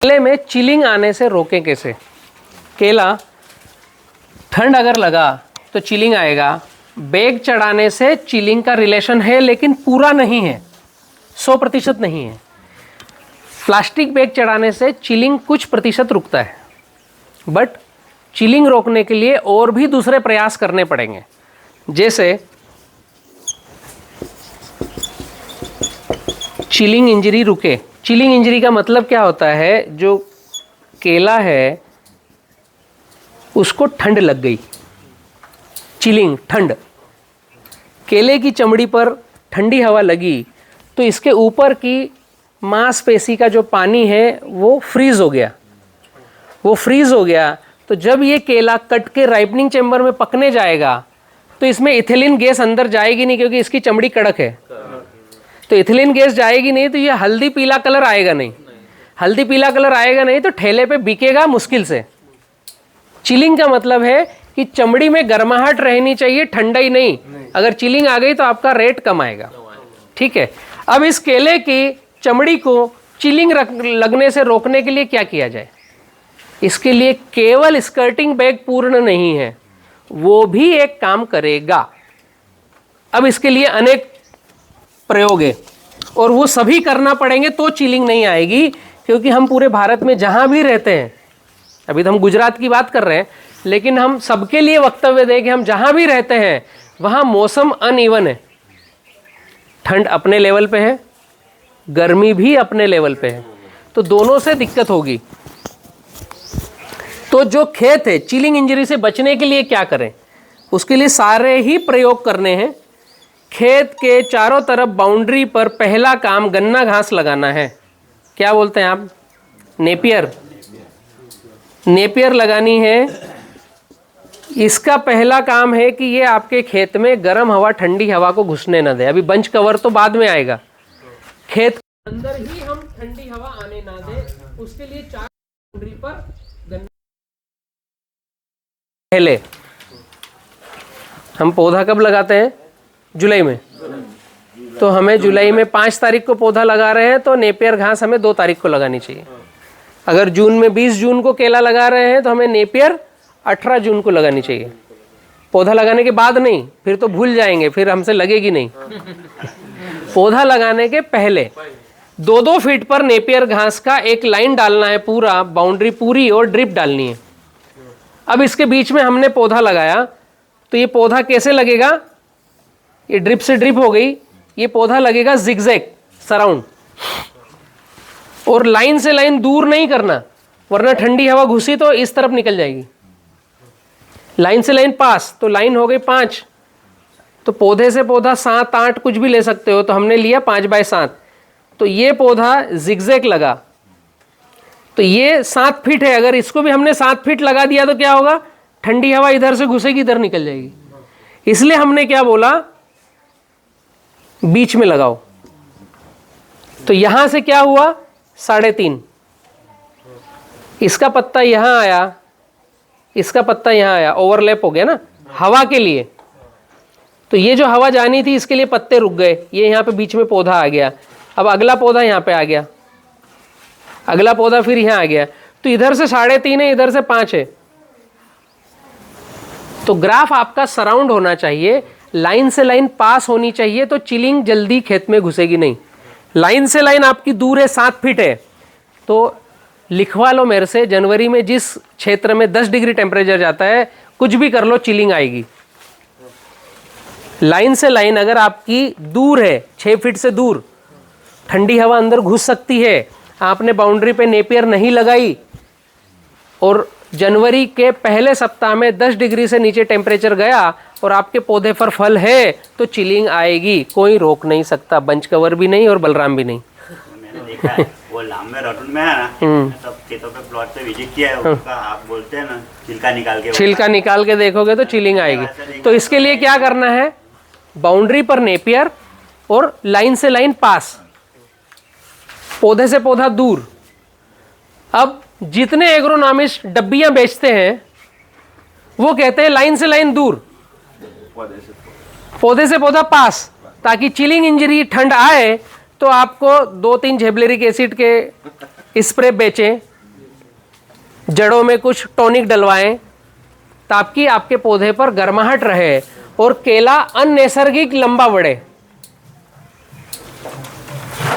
केले में चिलिंग आने से रोकें कैसे? केला ठंड अगर लगा तो चिलिंग आएगा। बैग चढ़ाने से चिलिंग का रिलेशन है लेकिन पूरा नहीं है, 100% नहीं है। प्लास्टिक बैग चढ़ाने से चिलिंग कुछ प्रतिशत रुकता है, बट चिलिंग रोकने के लिए और भी दूसरे प्रयास करने पड़ेंगे। जैसे चिलिंग इंजरी रुके। चिलिंग इंजरी का मतलब क्या होता है? जो केला है उसको ठंड लग गई, चिलिंग ठंड, केले की चमड़ी पर ठंडी हवा लगी तो इसके ऊपर की मांसपेशी का जो पानी है वो फ्रीज हो गया। वो फ्रीज हो गया तो जब ये केला कट के राइपनिंग चेम्बर में पकने जाएगा तो इसमें इथिलीन गैस अंदर जाएगी नहीं, क्योंकि इसकी चमड़ी कड़क है। तो इथिलीन गैस जाएगी नहीं तो ये हल्दी पीला कलर आएगा नहीं। हल्दी पीला कलर आएगा नहीं तो ठेले पे बिकेगा मुश्किल से। चिलिंग का मतलब है कि चमड़ी में गर्माहट रहनी चाहिए, ठंडा ही नहीं। अगर चिलिंग आ गई तो आपका रेट कम आएगा। ठीक है, अब इस केले की चमड़ी को चिलिंग लगने से रोकने के लिए क्या किया जाए? इसके लिए केवल स्कर्टिंग बैग पूर्ण नहीं है, वो भी एक काम करेगा। अब इसके लिए अनेक प्रयोग है और वो सभी करना पड़ेंगे तो चिलिंग नहीं आएगी, क्योंकि हम पूरे भारत में जहां भी रहते हैं, अभी तो हम गुजरात की बात कर रहे हैं, लेकिन हम सबके लिए वक्तव्य दें कि हम जहां भी रहते हैं वहां मौसम अनइवन है। ठंड अपने लेवल पे है, गर्मी भी अपने लेवल पे है, तो दोनों से दिक्कत होगी। तो जो खेत है, चिलिंग इंजरी से बचने के लिए क्या करें? उसके लिए सारे ही प्रयोग करने हैं। खेत के चारों तरफ बाउंड्री पर पहला काम गन्ना घास लगाना है। क्या बोलते हैं आप? नेपियर। नेपियर लगानी है। इसका पहला काम है कि ये आपके खेत में गर्म हवा, ठंडी हवा को घुसने न दे। अभी बंच कवर तो बाद में आएगा। खेत के अंदर ही हम ठंडी हवा आने ना दे, उसके लिए चार बाउंड्री पर गन्ना। पहले हम पौधा कब लगाते हैं? जुलाई में। तो हमें जुलाई में 5 तारीख को पौधा लगा रहे हैं तो नेपियर घास हमें 2 तारीख को लगानी चाहिए। अगर जून में 20 जून को केला लगा रहे हैं तो हमें नेपियर 18 जून को लगानी चाहिए। पौधा लगाने के बाद नहीं, फिर तो भूल जाएंगे, फिर हमसे लगेगी नहीं। पौधा लगाने के पहले 2-2 फीट पर नेपियर घास का एक लाइन डालना है, पूरा बाउंड्री पूरी, और ड्रिप डालनी है। अब इसके बीच में हमने पौधा लगाया तो ये पौधा कैसे लगेगा? ये ड्रिप से ड्रिप हो गई, ये पौधा लगेगा जिगजैग सराउंड, और लाइन से लाइन दूर नहीं करना, वरना ठंडी हवा घुसी तो इस तरफ निकल जाएगी। लाइन से लाइन पास, तो लाइन हो गई 5, तो पौधे से पौधा 7-8 कुछ भी ले सकते हो, तो हमने लिया 5x7। तो ये पौधा जिगजैग लगा, तो ये 7 फीट है। अगर इसको भी हमने 7 फीट लगा दिया तो क्या होगा? ठंडी हवा इधर से घुसेगी, इधर निकल जाएगी। इसलिए हमने क्या बोला? बीच में लगाओ। तो यहां से क्या हुआ? 3.5। इसका पत्ता यहां आया, इसका पत्ता यहां आया, ओवरलैप हो गया ना हवा के लिए। तो ये जो हवा जानी थी इसके लिए पत्ते रुक गए, ये यहां पे बीच में पौधा आ गया। अब अगला पौधा यहां पे आ गया, अगला पौधा फिर यहां आ गया। तो इधर से 3.5 है, इधर से 5 है। तो ग्राफ आपका सराउंड होना चाहिए, लाइन से लाइन पास होनी चाहिए, तो चिलिंग जल्दी खेत में घुसेगी नहीं। लाइन से लाइन आपकी दूर है, 7 फीट है, तो लिखवा लो मेरे से, जनवरी में जिस क्षेत्र में 10 डिग्री टेम्परेचर जाता है, कुछ भी कर लो, चिलिंग आएगी। लाइन से लाइन अगर आपकी दूर है, 6 फीट से दूर, ठंडी हवा अंदर घुस सकती है। आपने बाउंड्री पे नेपियर नहीं लगाई और जनवरी के पहले सप्ताह में 10 डिग्री से नीचे टेम्परेचर गया और आपके पौधे पर फल है, तो चिलिंग आएगी, कोई रोक नहीं सकता। बंच कवर भी नहीं और बलराम भी नहीं। मैंने देखा है, वो लांबे रतुन में है ना, सब खेतों पे प्लॉट पे विजिट किया है, उसका आप बोलते हैं ना, छिलका निकाल के देखोगे तो चिलिंग आएगी। तो इसके लिए क्या करना है? बाउंड्री पर नेपियर और लाइन से लाइन पास, पौधे से पौधा दूर। अब जितने एग्रोनॉमिस्ट डब्बियां बेचते हैं वो कहते हैं लाइन से लाइन दूर, पौधे से पौधा पास, ताकि चिलिंग इंजरी ठंड आए तो आपको 2-3 झेबलेरिक एसिड के स्प्रे बेचें जड़ों में कुछ टॉनिक डलवाएं ताकि आपके पौधे पर गर्माहट रहे और केला अनैसर्गिक लंबा बढ़े।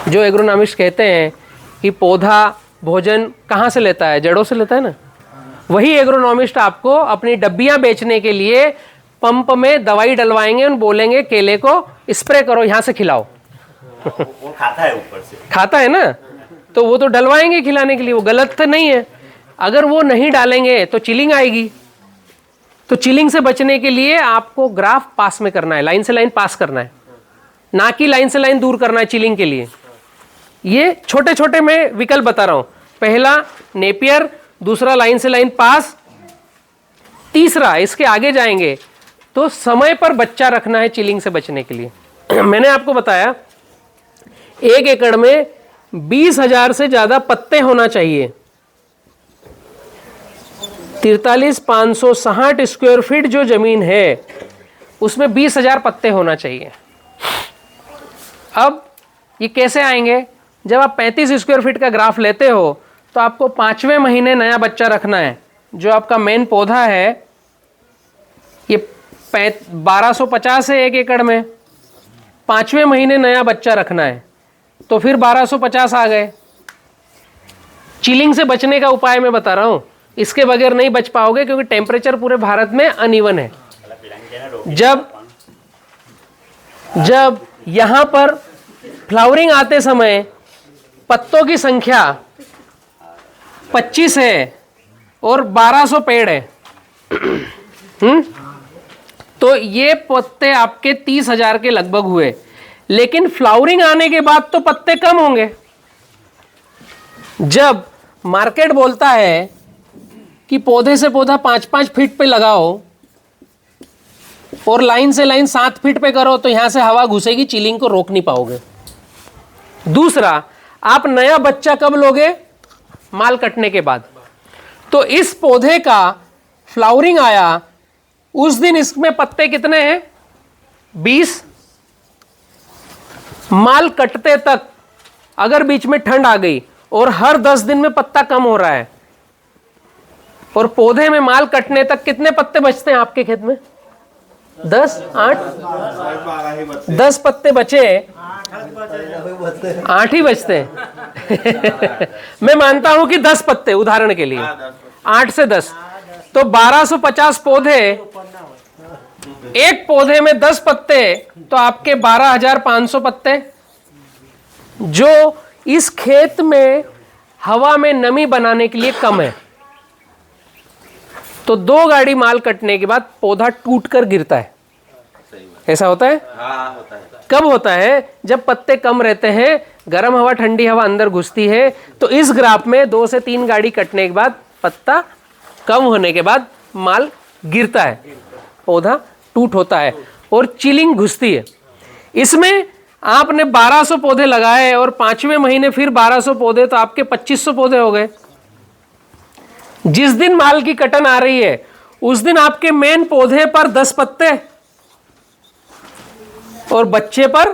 जो एग्रोनॉमिस्ट कहते हैं कि पौधा भोजन कहाँ से लेता है, जड़ों से लेता है ना, वही एग्रोनॉमिस्ट आपको अपनी डब्बियां बेचने के लिए पंप में दवाई डलवाएंगे और बोलेंगे केले को स्प्रे करो, यहां से खिलाओ। वो खाता है ऊपर से, खाता है ना, तो वो तो डलवाएंगे खिलाने के लिए, वो गलत तो नहीं है। अगर वो नहीं डालेंगे तो चिलिंग आएगी। तो चिलिंग से बचने के लिए आपको ग्राफ पास में करना है, लाइन से लाइन पास करना है, ना कि लाइन से लाइन दूर करना है चिलिंग के लिए। ये छोटे छोटे मैं विकल्प बता रहा हूं। पहला नेपियर, दूसरा लाइन से लाइन पास, तीसरा इसके आगे जाएंगे तो समय पर बच्चा रखना है चिलिंग से बचने के लिए। मैंने आपको बताया 1 एकड़ में 20,000 से ज्यादा पत्ते होना चाहिए। 43,560 स्क्वायर फीट जो जमीन है उसमें 20,000 पत्ते होना चाहिए। अब ये कैसे आएंगे? जब आप 35 स्क्वायर फीट का ग्राफ लेते हो तो आपको 5वें महीने नया बच्चा रखना है। जो आपका मेन पौधा है ये 1250 है 1 एकड़ में, 5वें महीने नया बच्चा रखना है तो फिर 1250 आ गए। चिलिंग से बचने का उपाय मैं बता रहा हूं, इसके बगैर नहीं बच पाओगे क्योंकि टेम्परेचर पूरे भारत में अनइवन है। जब यहां पर फ्लावरिंग आते समय पत्तों की संख्या 25 है और 1200 पेड़ है तो ये पत्ते आपके 30,000 के लगभग हुए। लेकिन फ्लावरिंग आने के बाद तो पत्ते कम होंगे। जब मार्केट बोलता है कि पौधे से पौधा 5-5 फीट पे लगाओ और लाइन से लाइन 7 फीट पे करो तो यहां से हवा घुसेगी, चिलिंग को रोक नहीं पाओगे। दूसरा, आप नया बच्चा कब लोगे? माल कटने के बाद। तो इस पौधे का फ्लावरिंग आया उस दिन इसमें पत्ते कितने हैं? 20। माल कटते तक अगर बीच में ठंड आ गई और हर 10 दिन में पत्ता कम हो रहा है और पौधे में माल कटने तक कितने पत्ते बचते हैं आपके खेत में? 10, 8, 10 पत्ते बचे, 8 ही बचते हैं। मैं मानता हूं कि 10 पत्ते उदाहरण के लिए, 8 से 10 तो 1250 पौधे, एक पौधे में 10 पत्ते तो आपके 12,500 पत्ते, जो इस खेत में हवा में नमी बनाने के लिए कम है। तो 2 गाड़ी माल कटने के बाद पौधा टूटकर गिरता है। ऐसा होता है? हाँ, होता है। कब होता है? जब पत्ते कम रहते हैं, गर्म हवा ठंडी हवा अंदर घुसती है। तो इस ग्राफ में 2 से 3 गाड़ी कटने के बाद, पत्ता कम होने के बाद माल गिरता है, पौधा टूट होता है और चिलिंग घुसती है। इसमें आपने 1200 पौधे लगाए और 5वें महीने फिर 1200 पौधे, तो आपके 2500 पौधे हो गए। जिस दिन माल की कटन आ रही है उस दिन आपके मेन पौधे पर 10 पत्ते और बच्चे पर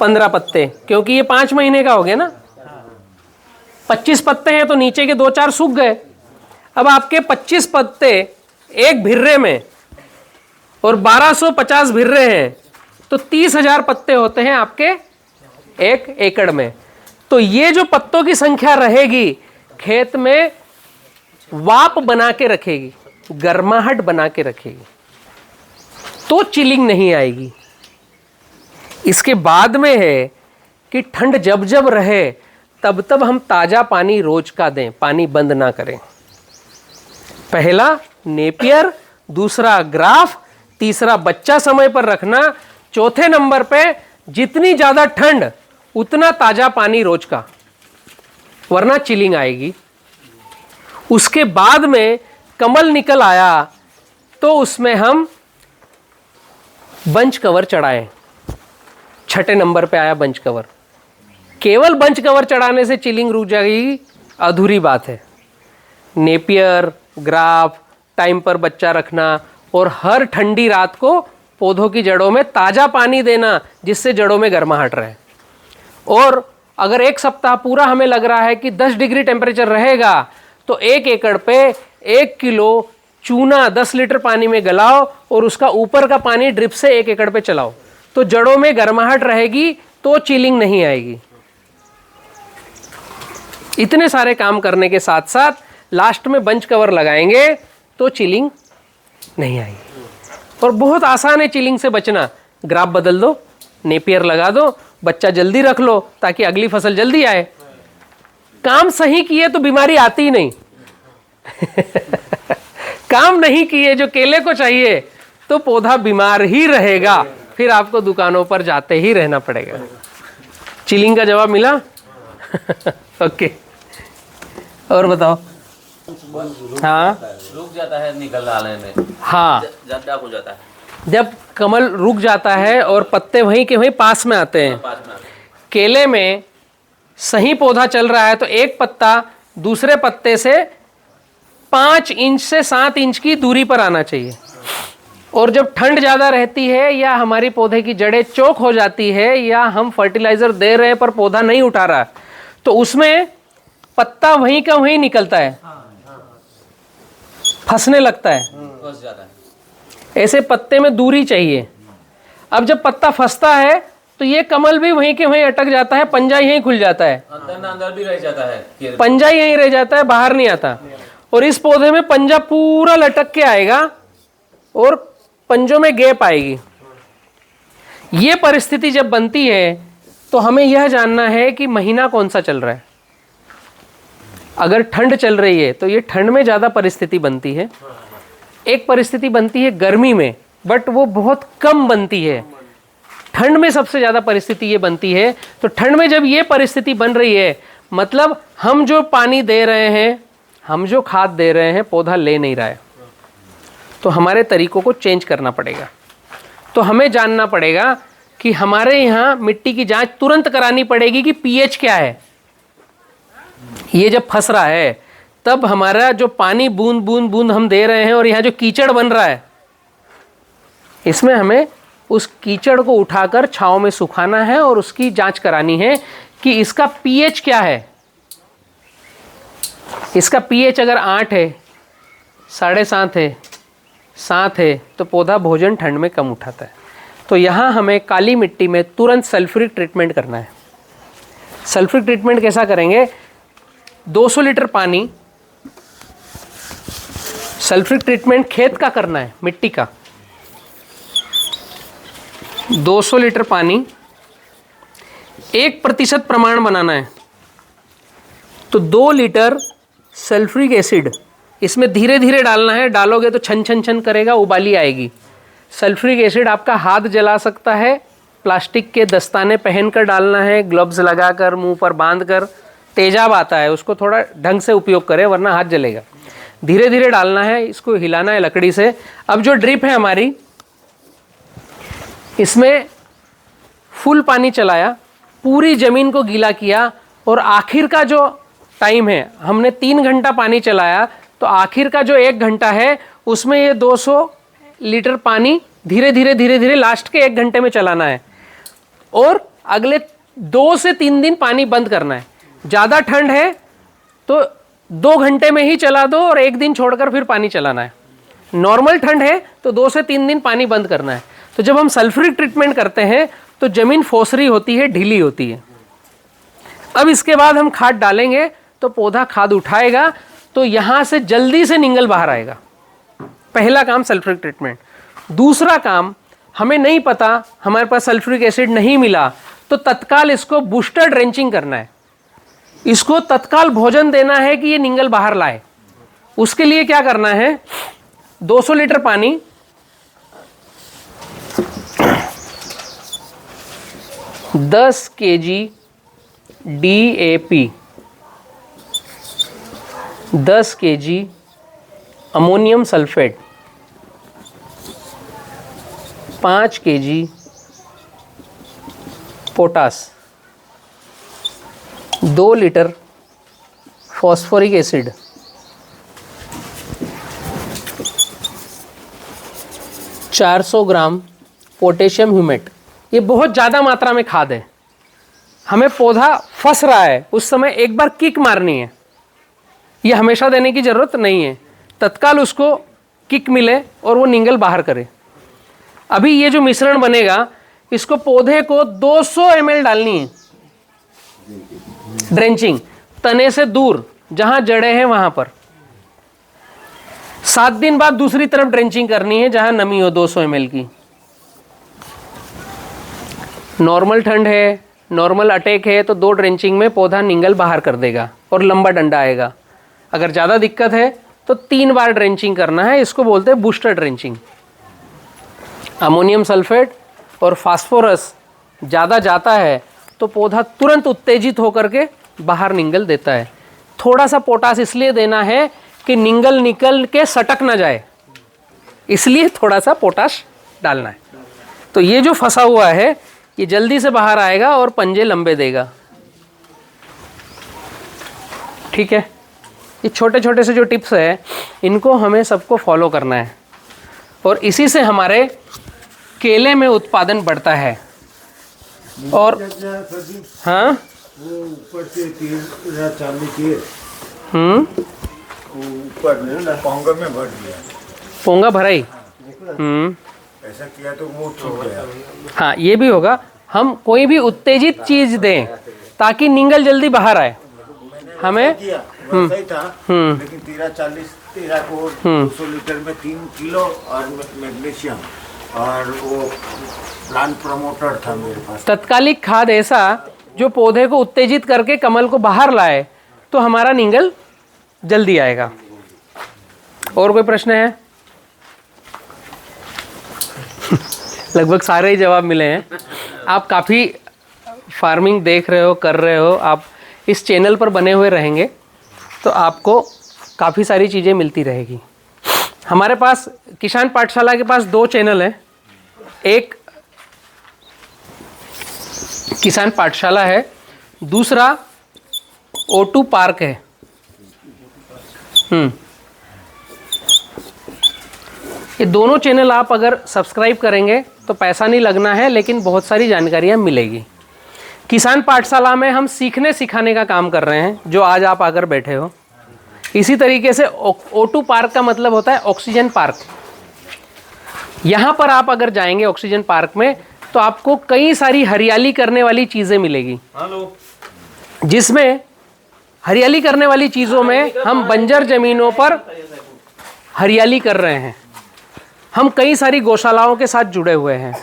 15 पत्ते, क्योंकि ये 5 महीने का हो गया ना। 25 पत्ते हैं तो नीचे के 2-4 सूख गए। अब आपके 25 पत्ते एक भिर्रे में और 1250 भिर्रे हैं तो 30,000 पत्ते होते हैं आपके 1 एकड़ में। तो ये जो पत्तों की संख्या रहेगी खेत में वाप बना के रखेगी, गर्माहट बना के रखेगी, तो चिलिंग नहीं आएगी। इसके बाद में है कि ठंड जब जब रहे तब तब हम ताजा पानी रोज का दें, पानी बंद ना करें। पहला नेपियर, दूसरा ग्राफ, तीसरा बच्चा समय पर रखना, चौथे नंबर पे जितनी ज्यादा ठंड उतना ताजा पानी रोज का, वरना चिलिंग आएगी। उसके बाद में कमल निकल आया तो उसमें हम बंच कवर चढ़ाएं। छठे नंबर पे आया बंच कवर। केवल बंच कवर चढ़ाने से चिलिंग रुक जाएगी, अधूरी बात है। नेपियर, ग्राफ, टाइम पर बच्चा रखना और हर ठंडी रात को पौधों की जड़ों में ताजा पानी देना जिससे जड़ों में गर्माहट रहे। और अगर 1 सप्ताह पूरा हमें लग रहा है कि 10 डिग्री टेम्परेचर रहेगा तो 1 एकड़ पे 1 किलो चूना 10 लीटर पानी में गलाओ और उसका ऊपर का पानी ड्रिप से 1 एकड़ पे चलाओ, तो जड़ों में गर्माहट रहेगी, तो चिलिंग नहीं आएगी। इतने सारे काम करने के साथ साथ लास्ट में बंच कवर लगाएंगे तो चिलिंग नहीं आएगी। और बहुत आसान है चिलिंग से बचना, ग्राफ बदल दो, नेपियर लगा दो, बच्चा जल्दी रख लो ताकि अगली फसल जल्दी आए। काम सही किए तो बीमारी आती ही नहीं काम नहीं किए जो केले को चाहिए तो पौधा बीमार ही रहेगा, फिर आपको दुकानों पर जाते ही रहना पड़ेगा। चिलिंग का जवाब मिला ओके और बताओ। हाँ रुक जाता है निकल आने में, हाँ ज्यादा हो जाता है जब कमल रुक जाता है और पत्ते वहीं के वहीं पास में आते हैं। पास में। केले में सही पौधा चल रहा है तो एक पत्ता दूसरे पत्ते से 5 इंच से 7 इंच की दूरी पर आना चाहिए। और जब ठंड ज़्यादा रहती है या हमारी पौधे की जड़ें चौक हो जाती है या हम फर्टिलाइजर दे रहे हैं पर पौधा नहीं उठा रहा, तो उसमें पत्ता वहीं का वहीं निकलता है, फंसने लगता है, फंस जाता है। ऐसे पत्ते में दूरी चाहिए। अब जब पत्ता फंसता है तो ये कमल भी वहीं के वहीं अटक जाता है, पंजा यहीं खुल जाता है, अंदर ना अंदर भी रह जाता है, पंजा यहीं रह जाता है, बाहर नहीं आता। और इस पौधे में पंजा पूरा लटक के आएगा और पंजों में गैप आएगी। ये परिस्थिति जब बनती है तो हमें यह जानना है कि महीना कौन सा चल रहा है। अगर ठंड चल रही है तो ये ठंड में ज़्यादा परिस्थिति बनती है। एक परिस्थिति बनती है गर्मी में, बट वो बहुत कम बनती है। ठंड में सबसे ज़्यादा परिस्थिति ये बनती है। तो ठंड में जब ये परिस्थिति बन रही है, मतलब हम जो पानी दे रहे हैं, हम जो खाद दे रहे हैं, पौधा ले नहीं रहा है, तो हमारे तरीकों को चेंज करना पड़ेगा। तो हमें जानना पड़ेगा कि हमारे यहाँ मिट्टी की जांच तुरंत करानी पड़ेगी कि पीएच क्या है। ये जब फंस रहा है तब हमारा जो पानी बूंद बूंद बूंद हम दे रहे हैं और यहाँ जो कीचड़ बन रहा है, इसमें हमें उस कीचड़ को उठाकर छांव में सुखाना है और उसकी जांच करानी है कि इसका पीएच क्या है। इसका पीएच अगर 8 है, 7.5 है, 7 है, तो पौधा भोजन ठंड में कम उठाता है। तो यहाँ हमें काली मिट्टी में तुरंत सल्फ्यूरिक ट्रीटमेंट करना है। सल्फ्यूरिक ट्रीटमेंट कैसा करेंगे? 200 लीटर पानी, सल्फ्यूरिक ट्रीटमेंट खेत का करना है, मिट्टी का। 200 लीटर पानी, 1% प्रमाण बनाना है। तो 2 लीटर सल्फ्यूरिक एसिड इसमें धीरे धीरे डालना है। डालोगे तो छन छन छन करेगा, उबाली आएगी। सल्फ्यूरिक एसिड आपका हाथ जला सकता है। प्लास्टिक के दस्ताने पहनकर डालना है, ग्लव्स लगाकर, मुंह पर बांधकर। तेजाब आता है, उसको थोड़ा ढंग से उपयोग करें वरना हाथ जलेगा। धीरे धीरे डालना है, इसको हिलाना है लकड़ी से। अब जो ड्रिप है हमारी, इसमें फुल पानी चलाया, पूरी ज़मीन को गीला किया और आखिर का जो टाइम है, हमने 3 घंटा पानी चलाया, तो आखिर का जो 1 घंटा है उसमें ये 200 लीटर पानी धीरे धीरे धीरे धीरे लास्ट के 1 घंटे में चलाना है। और अगले 2 से 3 दिन पानी बंद करना है। ज़्यादा ठंड है तो 2 घंटे में ही चला दो और 1 दिन छोड़कर फिर पानी चलाना है। नॉर्मल ठंड है तो 2 से 3 दिन पानी बंद करना है। तो जब हम सल्फ्यूरिक ट्रीटमेंट करते हैं तो ज़मीन फोसरी होती है, ढीली होती है। अब इसके बाद हम खाद डालेंगे तो पौधा खाद उठाएगा, तो यहाँ से जल्दी से निंगल बाहर आएगा। पहला काम सल्फ्यूरिक ट्रीटमेंट। दूसरा काम, हमें नहीं पता, हमारे पास सल्फ्यूरिक एसिड नहीं मिला, तो तत्काल इसको बूस्टर ड्रेंचिंग करना है। इसको तत्काल भोजन देना है कि ये निंगल बाहर लाए। उसके लिए क्या करना है? 200 लीटर पानी, 10 kg DAP, 10 kg ammonium sulphate, 5 kg potash, 2 litre phosphoric acid, 400 gram potassium humate. ये बहुत ज़्यादा मात्रा में खाद है। हमें पौधा फंस रहा है, उस समय एक बार किक मारनी है। ये हमेशा देने की ज़रूरत नहीं है, तत्काल उसको किक मिले और वो निंगल बाहर करे। अभी ये जो मिश्रण बनेगा इसको पौधे को 200 ml डालनी है, ड्रेंचिंग, तने से दूर जहां जड़ें हैं वहां पर। 7 दिन बाद दूसरी तरफ ड्रेंचिंग करनी है जहां नमी हो 200 ml की। नॉर्मल ठंड है, नॉर्मल अटैक है तो 2 ड्रेंचिंग में पौधा निंगल बाहर कर देगा और लंबा डंडा आएगा। अगर ज़्यादा दिक्कत है तो 3 बार ड्रेंचिंग करना है, इसको बोलते हैं बूस्टर ड्रेंचिंग। अमोनियम सल्फेट और फास्फोरस ज़्यादा जाता है तो पौधा तुरंत उत्तेजित होकर के बाहर निंगल देता है। थोड़ा सा पोटास इसलिए देना है कि निंगल निकल के सटक ना जाए, इसलिए थोड़ा सा पोटाश डालना है। तो ये जो फंसा हुआ है ये जल्दी से बाहर आएगा और पंजे लंबे देगा। ठीक है, ये छोटे छोटे से जो टिप्स है इनको हमें सबको फॉलो करना है और इसी से हमारे केले में उत्पादन बढ़ता है। और हाँ, वो ऊपर से तीर चांदी के ऊपर ना पोंगा में भर दिया, पोंगा भराई। ऐसा किया तो वो छूट गया। हाँ, ये भी होगा। हम कोई भी उत्तेजित चीज दें ताकि निंगल जल्दी बाहर आए। हमें किया वैसा ही था, लेकिन 13 को 200 लीटर में 3 किलो और मैग्नीशियम और वो प्लांट प्रमोटर था मेरे पास। तत्कालिक खाद ऐसा जो पौधे को उत्तेजित करके कमल को बाहर लाए तो हमारा निंगल जल्दी आएगा। और कोई प्रश्न है? लगभग सारे ही जवाब मिले हैं। आप काफ़ी फार्मिंग देख रहे हो, कर रहे हो, आप इस चैनल पर बने हुए रहेंगे तो आपको काफ़ी सारी चीज़ें मिलती रहेगी। हमारे पास किसान पाठशाला के पास 2 चैनल हैं। एक किसान पाठशाला है, दूसरा O2 पार्क है। ये दोनों चैनल आप अगर सब्सक्राइब करेंगे तो पैसा नहीं लगना है, लेकिन बहुत सारी जानकारियाँ मिलेगी। किसान पाठशाला में हम सीखने सिखाने का काम कर रहे हैं, जो आज आप आकर बैठे हो। इसी तरीके से O2 पार्क का मतलब होता है ऑक्सीजन पार्क। यहाँ पर आप अगर जाएंगे ऑक्सीजन पार्क में तो आपको कई सारी हरियाली करने वाली चीज़ें मिलेगी। जिसमें हरियाली करने वाली चीज़ों में हम बंजर ज़मीनों पर हरियाली कर रहे हैं। हम कई सारी गौशालाओं के साथ जुड़े हुए हैं।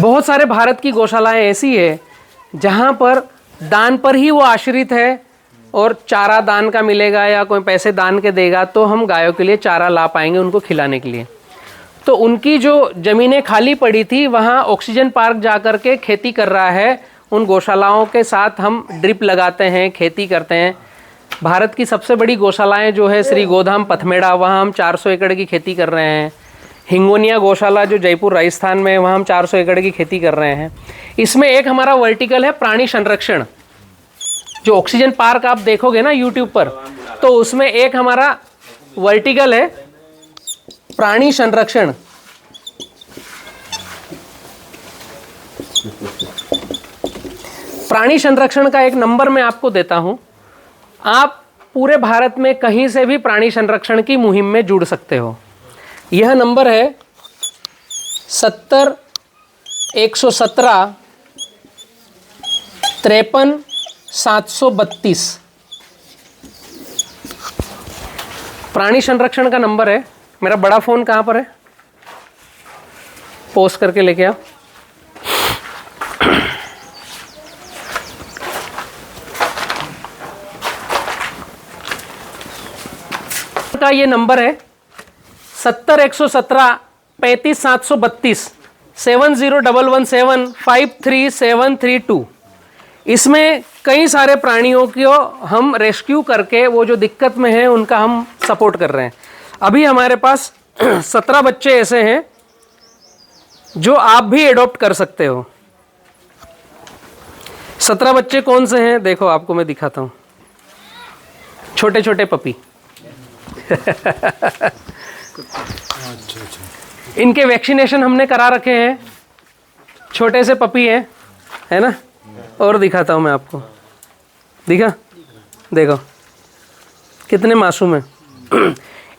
बहुत सारे भारत की गौशालाएं ऐसी है जहां पर दान पर ही वो आश्रित है और चारा दान का मिलेगा या कोई पैसे दान के देगा तो हम गायों के लिए चारा ला पाएंगे उनको खिलाने के लिए। तो उनकी जो ज़मीनें खाली पड़ी थी वहाँ ऑक्सीजन पार्क जा कर के खेती कर रहा है। उन गौशालाओं के साथ हम ड्रिप लगाते हैं, खेती करते हैं। भारत की सबसे बड़ी गौशालाएं जो है श्री गोधाम पथमेड़ा, वहाँ हम 400 एकड़ की खेती कर रहे हैं। हिंगोनिया गौशाला जो जयपुर राजस्थान में है वहाँ हम 400 एकड़ की खेती कर रहे हैं। इसमें एक हमारा वर्टिकल है प्राणी संरक्षण। जो ऑक्सीजन पार्क आप देखोगे ना यूट्यूब पर, तो उसमें एक हमारा वर्टिकल है प्राणी संरक्षण। प्राणी संरक्षण का एक नंबर मैं आपको देता हूं। आप पूरे भारत में कहीं से भी प्राणी संरक्षण की मुहिम में जुड़ सकते हो। यह नंबर है 70 117 53 732। प्राणी संरक्षण का नंबर है। मेरा बड़ा फ़ोन कहाँ पर है? पोस्ट करके लेके आओ। का ये नंबर है 70 117 35 732 7011753732। इसमें कई सारे प्राणियों को हम रेस्क्यू करके वो जो दिक्कत में हैं उनका हम सपोर्ट कर रहे हैं। अभी हमारे पास 17 बच्चे ऐसे हैं जो आप भी एडॉप्ट कर सकते हो। 17 बच्चे कौन से हैं देखो, आपको मैं दिखाता हूँ। छोटे छोटे पपी इनके वैक्सीनेशन हमने करा रखे हैं। छोटे से पपी हैं, है ना। और दिखाता हूँ मैं आपको, दिखा देखो कितने मासूम हैं।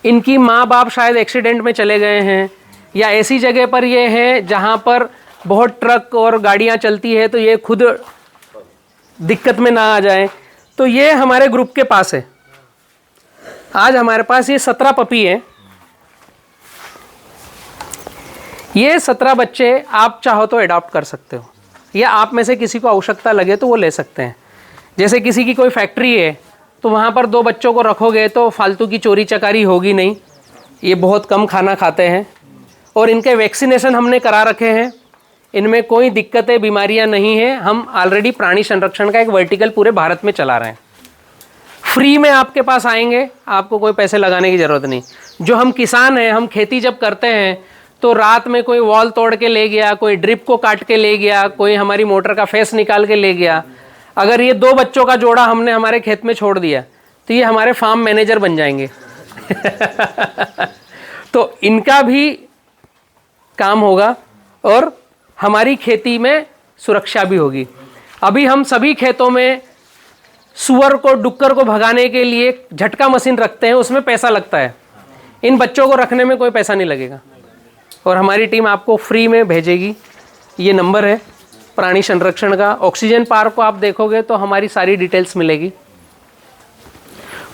इनकी माँ बाप शायद एक्सीडेंट में चले गए हैं या ऐसी जगह पर ये हैं जहाँ पर बहुत ट्रक और गाड़ियाँ चलती है, तो ये खुद दिक्कत में ना आ जाएं। तो ये हमारे ग्रुप के पास है। आज हमारे पास ये 17 पपी हैं। ये 17 बच्चे आप चाहो तो अडॉप्ट कर सकते हो, या आप में से किसी को आवश्यकता लगे तो वो ले सकते हैं। जैसे किसी की कोई फैक्ट्री है तो वहाँ पर 2 बच्चों को रखोगे तो फालतू की चोरी चकारी होगी नहीं। ये बहुत कम खाना खाते हैं और इनके वैक्सीनेशन हमने करा रखे हैं। इनमें कोई दिक्कतें बीमारियां नहीं हैं। हम ऑलरेडी प्राणी संरक्षण का एक वर्टिकल पूरे भारत में चला रहे हैं। फ्री में आपके पास आएंगे, आपको कोई पैसे लगाने की ज़रूरत नहीं। जो हम किसान हैं, हम खेती जब करते हैं तो रात में कोई वॉल तोड़ के ले गया, कोई ड्रिप को काट के ले गया, कोई हमारी मोटर का फेस निकाल के ले गया, अगर ये 2 बच्चों का जोड़ा हमने हमारे खेत में छोड़ दिया तो ये हमारे फार्म मैनेजर बन जाएंगे। तो इनका भी काम होगा और हमारी खेती में सुरक्षा भी होगी। अभी हम सभी खेतों में सुअर को, डुक्कर को भगाने के लिए झटका मशीन रखते हैं, उसमें पैसा लगता है। इन बच्चों को रखने में कोई पैसा नहीं लगेगा और हमारी टीम आपको फ्री में भेजेगी। ये नंबर है प्राणी संरक्षण का। ऑक्सीजन पार्क को आप देखोगे तो हमारी सारी डिटेल्स मिलेगी।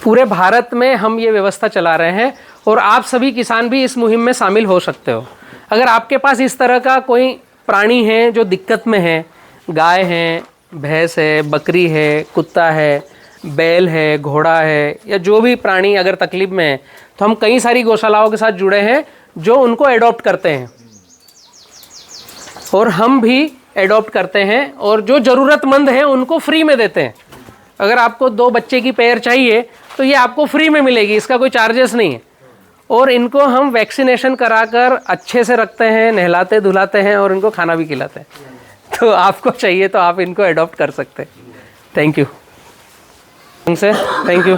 पूरे भारत में हम ये व्यवस्था चला रहे हैं और आप सभी किसान भी इस मुहिम में शामिल हो सकते हो। अगर आपके पास इस तरह का कोई प्राणी है जो दिक्कत में है, गाय है, भैंस है, बकरी है, कुत्ता है, बैल है, घोड़ा है, या जो भी प्राणी अगर तकलीफ में है, तो हम कई सारी गौशालाओं के साथ जुड़े हैं जो उनको एडॉप्ट करते हैं और हम भी एडॉप्ट करते हैं और जो ज़रूरतमंद हैं उनको फ्री में देते हैं। अगर आपको 2 बच्चे की पेयर चाहिए तो ये आपको फ्री में मिलेगी, इसका कोई चार्जेस नहीं है। और इनको हम वैक्सीनेशन कराकर अच्छे से रखते हैं, नहलाते धुलाते हैं और इनको खाना भी खिलाते हैं। तो आपको चाहिए तो आप इनको एडॉप्ट कर सकते हैं। Thank you. Thank you.